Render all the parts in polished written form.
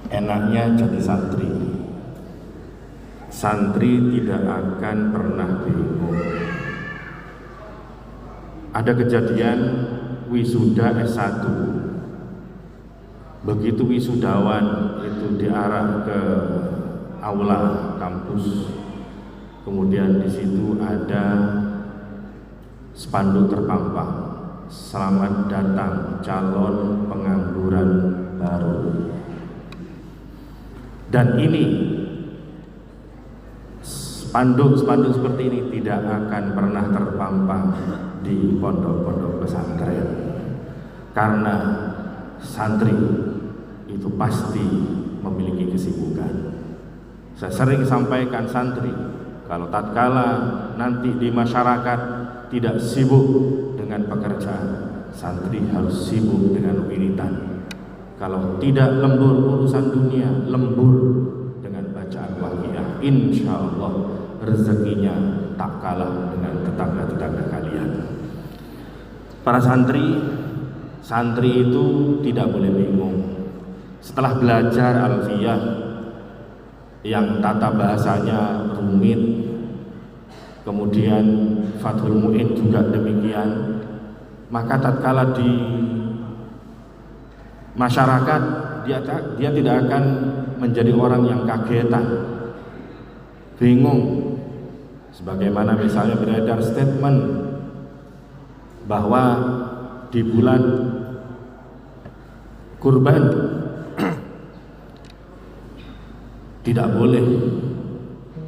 Enaknya jadi santri. Santri tidak akan pernah bingung. Ada kejadian wisuda S1. Begitu wisudawan itu diarah ke aula kampus, kemudian di situ ada spanduk terpampang, "Selamat datang calon pengangguran baru." Dan ini spanduk seperti ini tidak akan pernah terpampang di pondok-pondok pesantren, karena santri itu pasti memiliki kesibukan. Saya sering sampaikan, santri kalau tatkala nanti di masyarakat tidak sibuk dengan pekerjaan, santri harus sibuk dengan wiridan. Kalau tidak lembur urusan dunia, lembur dengan bacaan waqiah, insya Allah rezekinya tak kalah dengan tetangga-tetangga kalian. Para santri itu tidak boleh bingung. Setelah belajar alfiyah yang tata bahasanya rumit, kemudian Fathul Mu'in juga demikian, maka tatkala di masyarakat dia tidak akan menjadi orang yang kagetan, bingung. Sebagaimana misalnya beredar statement bahwa di bulan kurban tidak boleh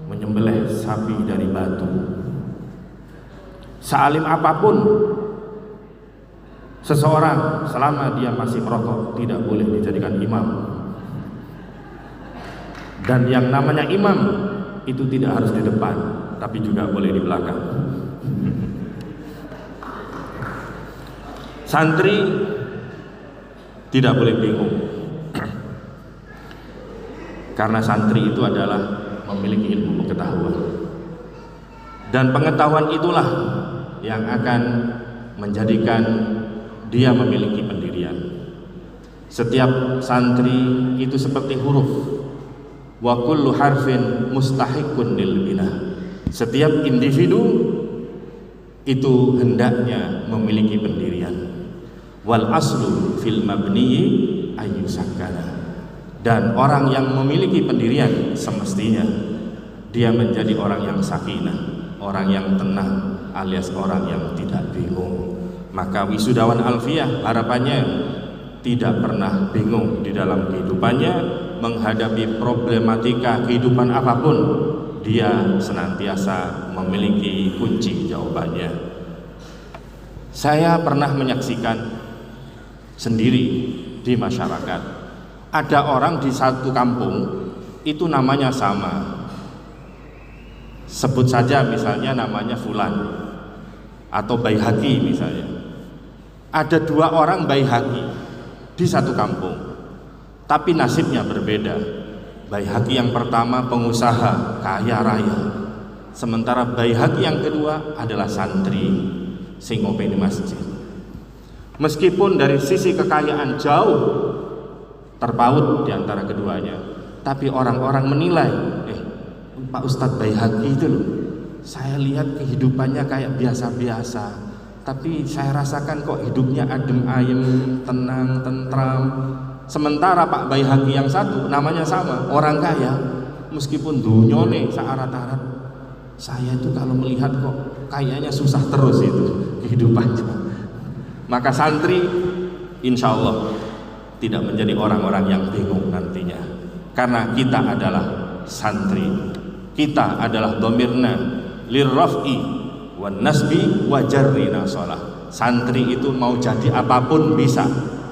menyembelih sapi dari batu. Sealim apapun seseorang, selama dia masih merokok, tidak boleh dijadikan imam. Dan yang namanya imam itu tidak harus di depan, tapi juga boleh di belakang. Santri tidak boleh bingung, karena santri itu adalah memiliki ilmu pengetahuan, dan pengetahuan itulah yang akan menjadikan dia memiliki pendirian. Setiap santri itu seperti huruf, wa kullu harfin mustahiqun lil binah. Setiap individu itu hendaknya memiliki pendirian. Wal aslu fil mabniyi ayyusakkana. Dan orang yang memiliki pendirian semestinya dia menjadi orang yang sakinah, orang yang tenang, alias orang yang tidak bingung. Maka wisudawan alfiyah harapannya tidak pernah bingung di dalam kehidupannya, menghadapi problematika kehidupan apapun dia senantiasa memiliki kunci jawabannya. Saya pernah menyaksikan sendiri di masyarakat, ada orang di satu kampung itu namanya sama, sebut saja misalnya namanya Fulan atau Baihaqi misalnya. Ada dua orang Baihaqi di satu kampung, tapi nasibnya berbeda. Baihaqi yang pertama pengusaha kaya raya, sementara Baihaqi yang kedua adalah santri sing ngopeni masjid. Meskipun dari sisi kekayaan jauh terpaut di antara keduanya, tapi orang-orang menilai, Pak Ustadz Baihaqi itu loh, saya lihat kehidupannya kayak biasa-biasa, tapi saya rasakan kok hidupnya adem ayem, tenang, tentram. Sementara Pak Baihaqi yang satu namanya sama, orang kaya, meskipun dunyone searat-arat, saya itu kalau melihat kok kayaknya susah terus itu kehidupannya. Maka santri insya Allah tidak menjadi orang-orang yang bingung nantinya, karena kita adalah santri, kita adalah domirna lirraf'i wan nasbi wa jarri nasalah. Santri itu mau jadi apapun bisa,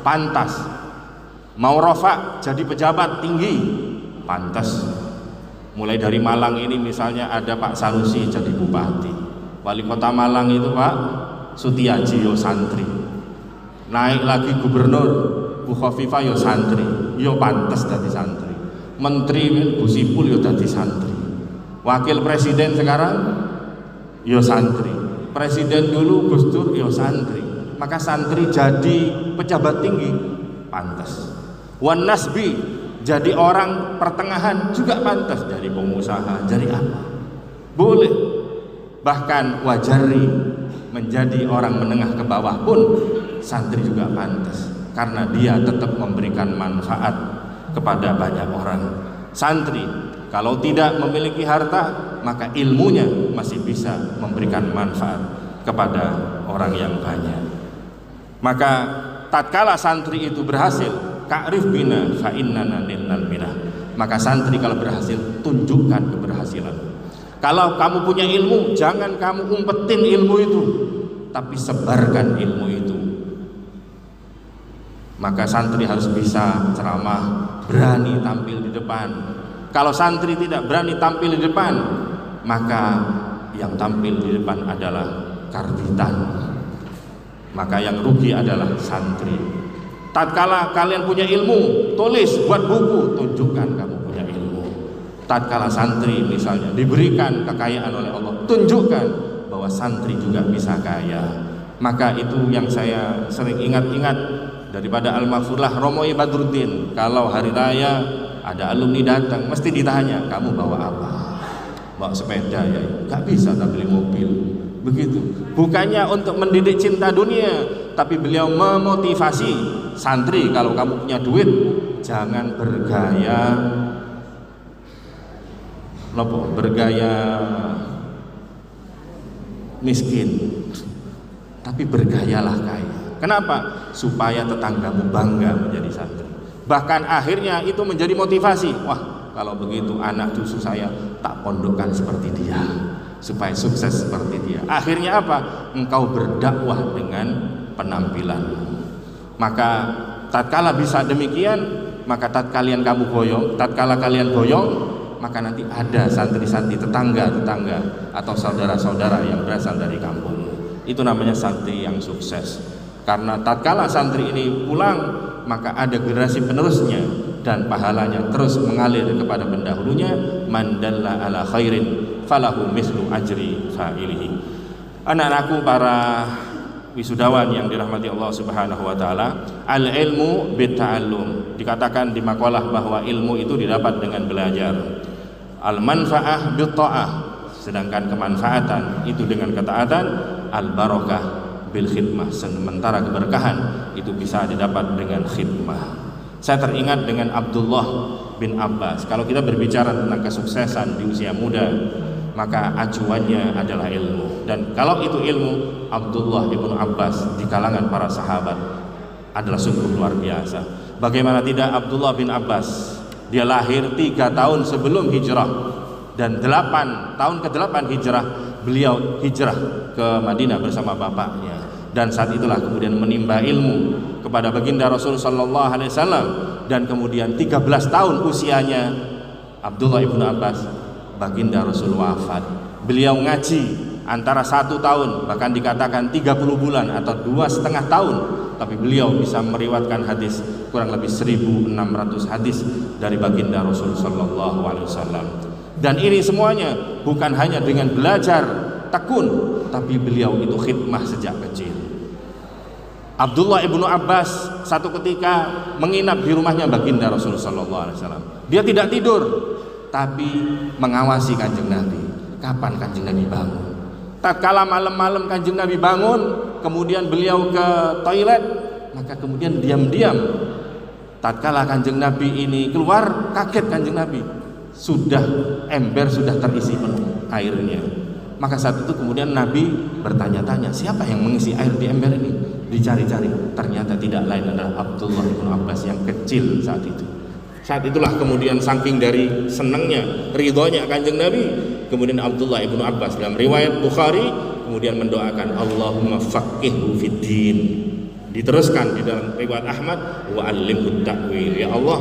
pantas. Mau rafa jadi pejabat tinggi, pantas. Mulai dari Malang ini misalnya ada Pak Sanusi jadi bupati, wali kota Malang itu Pak Sutiaji yo santri, naik lagi gubernur Bu Khofifah yo santri, yo pantas jadi santri. Menteri Bu Sipul yo jadi santri, wakil presiden sekarang yo santri, presiden dulu Gus Dur yo santri. Maka santri jadi pejabat tinggi pantas. Wan nasbi Jadi orang pertengahan juga pantas, jadi pengusaha, jadi apa? Boleh. Bahkan wajari menjadi orang menengah ke bawah pun santri juga pantas, karena dia tetap memberikan manfaat kepada banyak orang. Santri kalau tidak memiliki harta, maka ilmunya masih bisa memberikan manfaat kepada orang yang banyak. Maka tatkala santri itu berhasil, ka'rif bina fa innana nilnal minah. Maka santri kalau berhasil, tunjukkan keberhasilan. Kalau kamu punya ilmu, jangan kamu umpetin ilmu itu, tapi sebarkan ilmu itu. Maka santri harus bisa ceramah, berani tampil di depan. Kalau santri tidak berani tampil di depan, maka yang tampil di depan adalah karbitan. Maka yang rugi adalah santri. Tatkala kalian punya ilmu, tulis, buat buku, tunjukkan kamu punya ilmu. Tatkala santri misalnya diberikan kekayaan oleh Allah, tunjukkan bahwa santri juga bisa kaya. Maka itu yang saya sering ingat-ingat daripada Al-Maghfurlah Romo'i Badruddin. Kalau hari raya ada alumni datang, mesti ditanya, kamu bawa apa? Bawa sepeda ya? Gak bisa, tak beli mobil. Begitu. Bukannya untuk mendidik cinta dunia, tapi beliau memotivasi santri, kalau kamu punya duit, jangan bergaya miskin, tapi bergayalah kaya. Kenapa? Supaya tetanggamu bangga menjadi santri. Bahkan akhirnya itu menjadi motivasi. Wah, kalau begitu anak cucu saya tak pondokkan seperti dia, supaya sukses seperti dia. Akhirnya apa? Engkau berdakwah dengan penampilanmu. Maka tatkala bisa demikian, maka tatkala kalian boyong, maka nanti ada santri-santri tetangga-tetangga atau saudara-saudara yang berasal dari kampung. Itu namanya santri yang sukses. Karena tatkala santri ini pulang, maka ada generasi penerusnya dan pahalanya terus mengalir kepada pendahulunya. Man dalla ala khairin falahu mislu ajri fa'ilihi. Anak-anakku para wisudawan yang dirahmati Allah Subhanahu wa taala, al ilmu bitta'allum. Dikatakan di makalah bahwa ilmu itu didapat dengan belajar. Al manfaah bitta'ah, sedangkan kemanfaatan itu dengan ketaatan. Al barakah bil khidmah, sementara keberkahan itu bisa didapat dengan khidmah. Saya teringat dengan Abdullah bin Abbas. Kalau kita berbicara tentang kesuksesan di usia muda, maka acuannya adalah ilmu. Dan kalau itu ilmu, Abdullah bin Abbas di kalangan para sahabat adalah sungguh luar biasa. Bagaimana tidak Abdullah bin Abbas, dia lahir 3 tahun sebelum hijrah, dan 8 tahun ke-8 hijrah beliau hijrah ke Madinah bersama bapaknya. Dan saat itulah kemudian menimba ilmu kepada baginda Rasul sallallahu alaihi wasallam. Dan kemudian 13 tahun usianya Abdullah ibnu Abbas, baginda Rasul wafat. Beliau ngaji antara 1 tahun, bahkan dikatakan 30 bulan atau 2,5 tahun, tapi beliau bisa meriwayatkan hadis kurang lebih 1.600 hadis dari baginda Rasul sallallahu alaihi wasallam. Dan ini semuanya bukan hanya dengan belajar tekun, tapi beliau itu khidmah sejak kecil. Abdullah ibnu Abbas satu ketika menginap di rumahnya baginda Rasul sallallahu alaihi wasallam. Dia tidak tidur, tapi mengawasi Kanjeng Nabi. Kapan Kanjeng Nabi bangun? Tatkala malam-malam Kanjeng Nabi bangun, kemudian beliau ke toilet, maka kemudian diam-diam tatkala Kanjeng Nabi ini keluar, kaget Kanjeng Nabi, ember sudah terisi penuh airnya. Maka saat itu kemudian Nabi bertanya-tanya, siapa yang mengisi air di ember ini? Dicari-cari, ternyata tidak lain adalah Abdullah bin Abbas yang kecil saat itu. Saat itulah kemudian saking dari senangnya, ridhonya Kanjeng Nabi, kemudian Abdullah bin Abbas dalam riwayat Bukhari kemudian mendoakan Allahumma faqihhu fiddin. Diteruskan di dalam riwayat Ahmad, wa 'allimhu ta'wil. Ya Allah,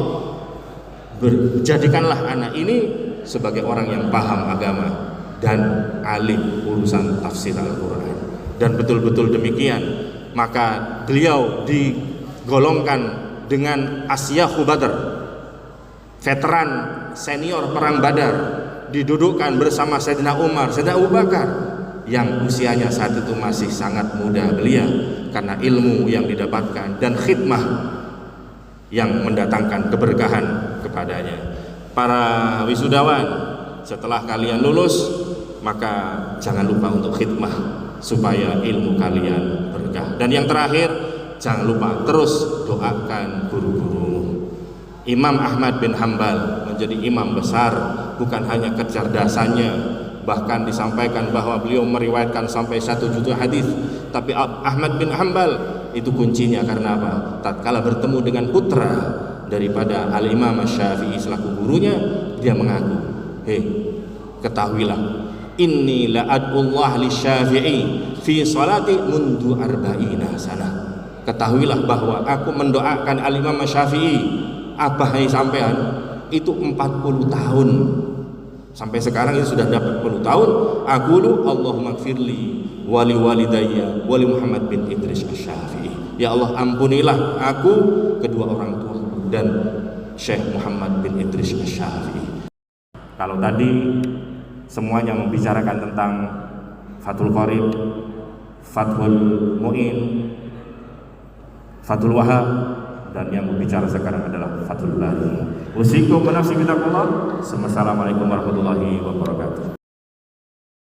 jadikanlah anak ini sebagai orang yang paham agama dan alim urusan tafsir Al-Quran. Dan betul-betul demikian, maka beliau digolongkan dengan Asyahu Badr, veteran senior perang Badar, didudukkan bersama Sayyidina Umar, Sayyidina Abu Bakar yang usianya saat itu masih sangat muda belia, karena ilmu yang didapatkan dan khidmah yang mendatangkan keberkahan kepadanya. Para wisudawan, setelah kalian lulus, maka jangan lupa untuk khidmah supaya ilmu kalian berkah. Dan yang terakhir, jangan lupa terus doakan guru-gurumu. Imam Ahmad bin Hambal menjadi imam besar bukan hanya kecerdasannya, bahkan disampaikan bahwa beliau meriwayatkan sampai 1 juta hadis. Tapi Ahmad bin Hambal itu kuncinya karena apa? Tatkala bertemu dengan putra daripada Al-Imam Syafi'i selaku gurunya, dia mengaku, "Hei, ketahuilah, inni la ad'ullah li Syafi'i fi salati mundu arba'ina sana." Ketahuilah bahwa aku mendoakan Al-Imam Syafi'i, apa hai sampean, itu 40 tahun. Sampai sekarang ini sudah dapat 40 tahun. Aqulu Allahumma gfirli wali walidayya wali Muhammad bin Idris Asy-Syafi'i. Ya Allah, ampunilah aku, kedua orang tua dan Syekh Muhammad bin Idris Asy-Syafi'i. Kalau tadi semuanya membicarakan tentang Fathul Qorib, Fathul Mu'in, Fathul Wahab, dan yang berbicara sekarang adalah Fathul Bari. Usikum wa nafsi bittaqwallah. Assalamualaikum warahmatullahi wabarakatuh.